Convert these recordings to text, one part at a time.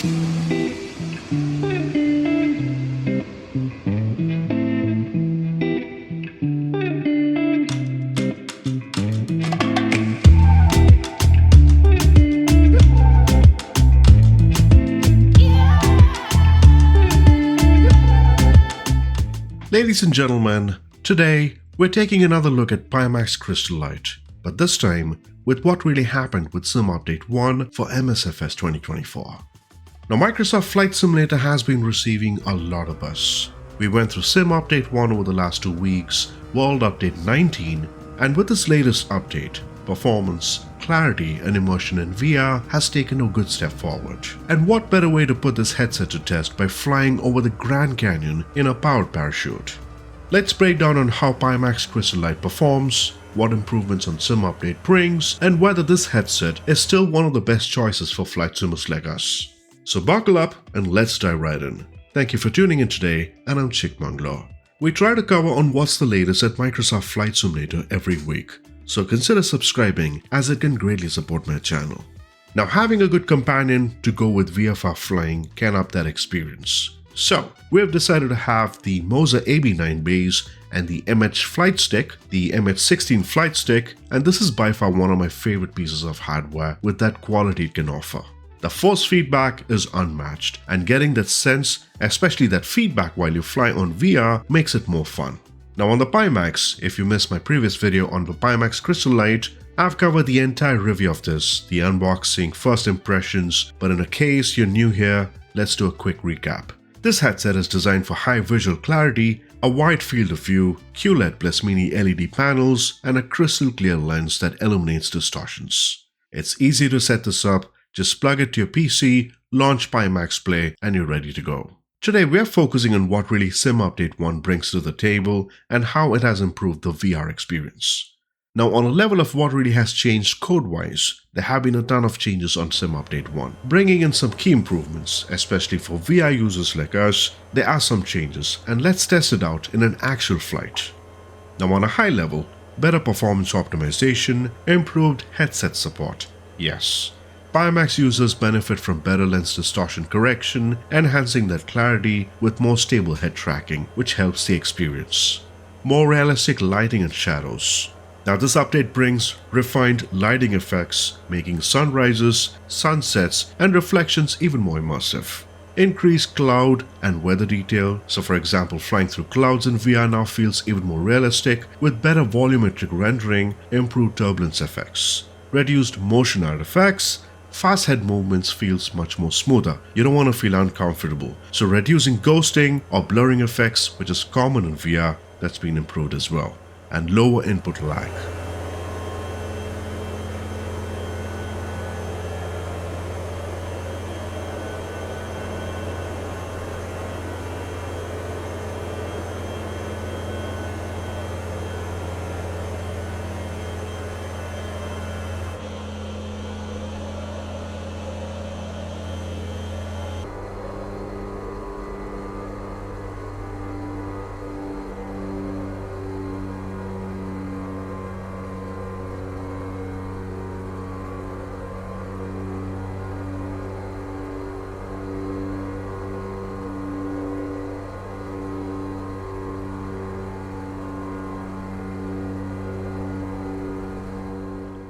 Ladies and gentlemen, today we're taking another look at Pimax Crystal Light, but this time with what really happened with Sim Update 1 for MSFS 2024. Now, Microsoft Flight Simulator has been receiving a lot of buzz. We went through Sim Update 1 over the last 2 weeks, World Update 19, and with this latest update, performance, clarity and immersion in VR has taken a good step forward. And what better way to put this headset to test by flying over the Grand Canyon in a powered parachute. Let's break down on how Pimax Crystal Light performs, what improvements on Sim Update brings, and whether this headset is still one of the best choices for flight simmers like us. So buckle up and let's dive right in. Thank you for tuning in today, and I'm Chikmanglo. We try to cover on what's the latest at Microsoft Flight Simulator every week, so consider subscribing as it can greatly support my channel. Now, having a good companion to go with VFR flying can up that experience. So, we have decided to have the Moza AB9 Base and the MH Flight Stick, the MH16 Flight Stick, and this is by far one of my favorite pieces of hardware with that quality it can offer. The force feedback is unmatched, and getting that sense, especially that feedback while you fly on VR, makes it more fun. Now on the Pimax, if you missed my previous video on the Pimax Crystal Light, I've covered the entire review of this, the unboxing, first impressions, but in case you're new here, let's do a quick recap. This headset is designed for high visual clarity, a wide field of view, QLED plus mini LED panels, and a crystal clear lens that eliminates distortions. It's easy to set this up, just plug it to your PC, launch Pimax Play, and you're ready to go. Today we are focusing on what really Sim Update 1 brings to the table and how it has improved the VR experience. Now, on a level of what really has changed code-wise, there have been a ton of changes on Sim Update 1, bringing in some key improvements, especially for VR users like us. There are some changes, and let's test it out in an actual flight. Now, on a high level, better performance optimization, improved headset support. Yes. Pimax users benefit from better lens distortion correction, enhancing that clarity with more stable head tracking, which helps the experience. More realistic lighting and shadows. Now this update brings refined lighting effects, making sunrises, sunsets, and reflections even more immersive. Increased cloud and weather detail, so for example flying through clouds in VR now feels even more realistic with better volumetric rendering, improved turbulence effects. Reduced motion artifacts. Fast head movements feels much more smoother. You don't want to feel uncomfortable. So reducing ghosting or blurring effects, which is common in VR, that's been improved as well. And lower input lag.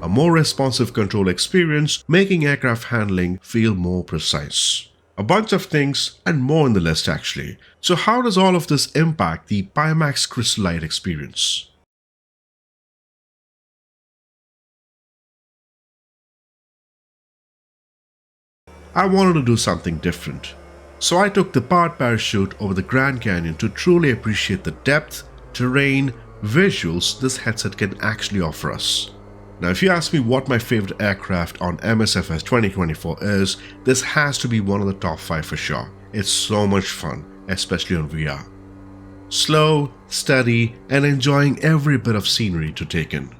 A more responsive control experience, making aircraft handling feel more precise. A bunch of things and more in the list actually. So how does all of this impact the Pimax Crystal Light experience? I wanted to do something different. So I took the powered parachute over the Grand Canyon to truly appreciate the depth, terrain, visuals this headset can actually offer us. Now, if you ask me what my favorite aircraft on MSFS 2024 is, this has to be one of the top 5 for sure. It's so much fun, especially on VR. Slow, steady, and enjoying every bit of scenery to take in.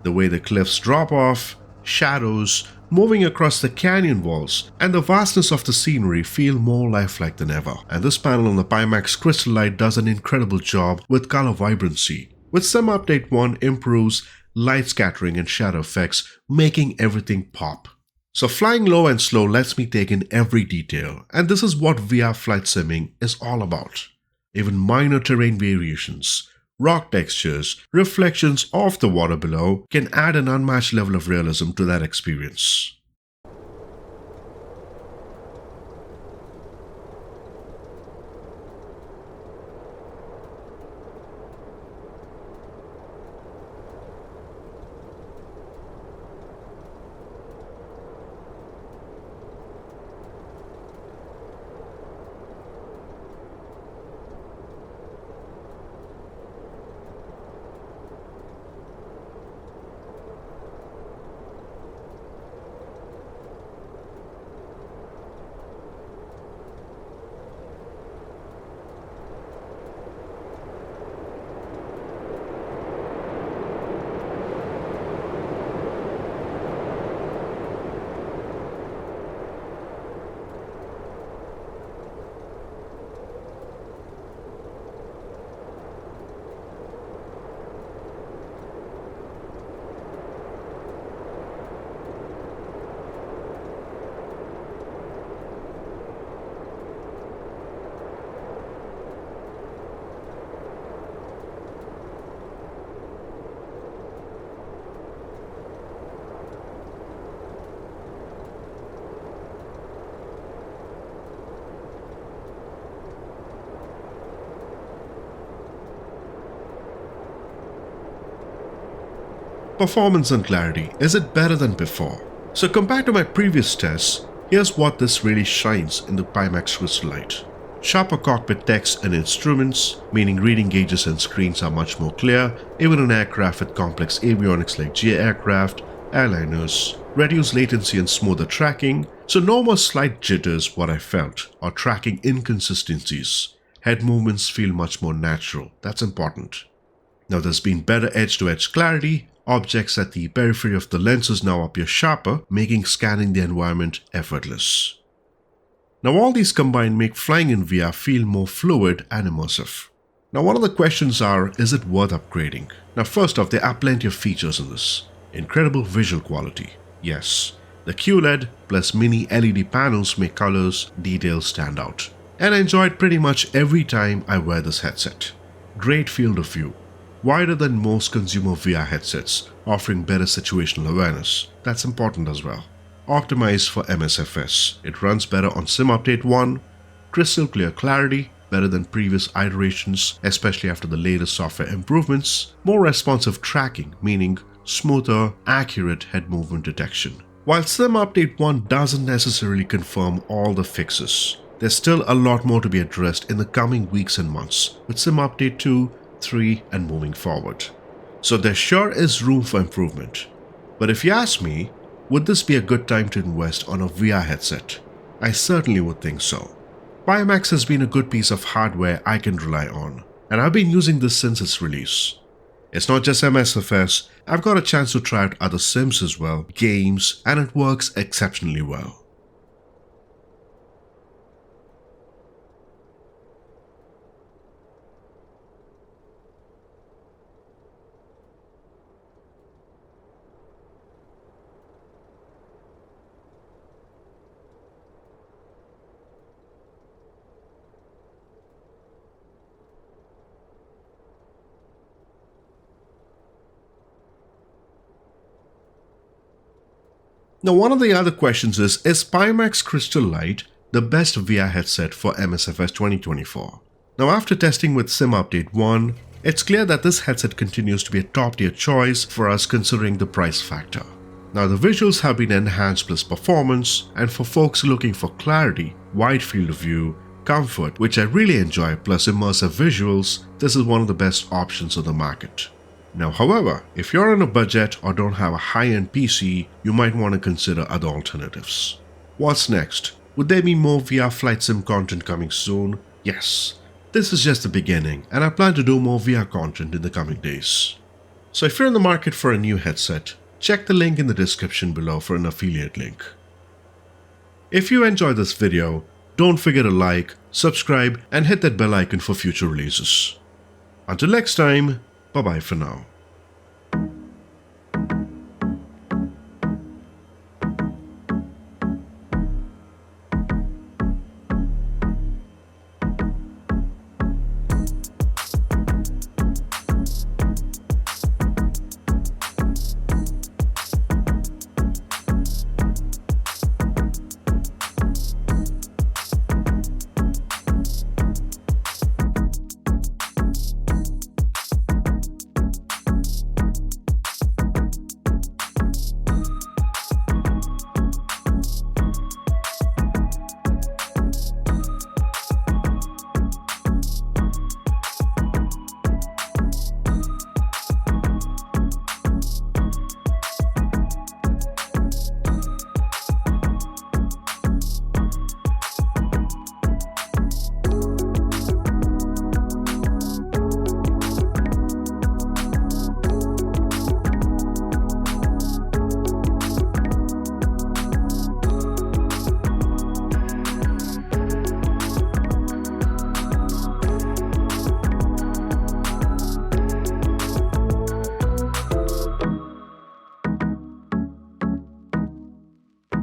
The way the cliffs drop off, shadows, moving across the canyon walls, and the vastness of the scenery feel more lifelike than ever. And this panel on the Pimax Crystal Light does an incredible job with color vibrancy. With Sim Update 1 improves light scattering and shadow effects, making everything pop. So flying low and slow lets me take in every detail, and this is what VR flight simming is all about. Even minor terrain variations, rock textures, reflections of the water below can add an unmatched level of realism to that experience. Performance and clarity, is it better than before? So compared to my previous tests, here's what this really shines in the Pimax Crystal Light. Sharper cockpit text and instruments, meaning reading gauges and screens are much more clear, even in aircraft with complex avionics like GA aircraft, airliners, reduced latency and smoother tracking, so no more slight jitters what I felt, or tracking inconsistencies. Head movements feel much more natural, that's important. Now there's been better edge-to-edge clarity, objects at the periphery of the lenses now appear sharper, making scanning the environment effortless. Now all these combined make flying in VR feel more fluid and immersive. Now one of the questions are, is it worth upgrading? Now first off, there are plenty of features in this. Incredible visual quality, yes. The QLED plus mini LED panels make colors, details stand out. And I enjoy it pretty much every time I wear this headset. Great field of view. Wider than most consumer VR headsets, offering better situational awareness. That's important as well. Optimized for MSFS. It runs better on Sim Update 1. Crystal clear clarity, better than previous iterations, especially after the latest software improvements. More responsive tracking, meaning smoother, accurate head movement detection. While Sim Update 1 doesn't necessarily confirm all the fixes, there's still a lot more to be addressed in the coming weeks and months with Sim Update 2, 3 and moving forward. So there sure is room for improvement. But if you ask me, would this be a good time to invest on a VR headset? I certainly would think so. Pimax has been a good piece of hardware I can rely on, and I've been using this since its release. It's not just MSFS, I've got a chance to try out other sims as well, games, and it works exceptionally well. Now one of the other questions is Pimax Crystal Light the best VR headset for MSFS 2024? Now after testing with Sim Update 1, it's clear that this headset continues to be a top tier choice for us considering the price factor. Now the visuals have been enhanced plus performance, and for folks looking for clarity, wide field of view, comfort, which I really enjoy, plus immersive visuals, this is one of the best options on the market. Now however, if you're on a budget or don't have a high-end PC, you might want to consider other alternatives. What's next? Would there be more VR flight sim content coming soon? Yes. This is just the beginning, and I plan to do more VR content in the coming days. So if you're in the market for a new headset, check the link in the description below for an affiliate link. If you enjoyed this video, don't forget to like, subscribe, and hit that bell icon for future releases. Until next time, bye-bye for now.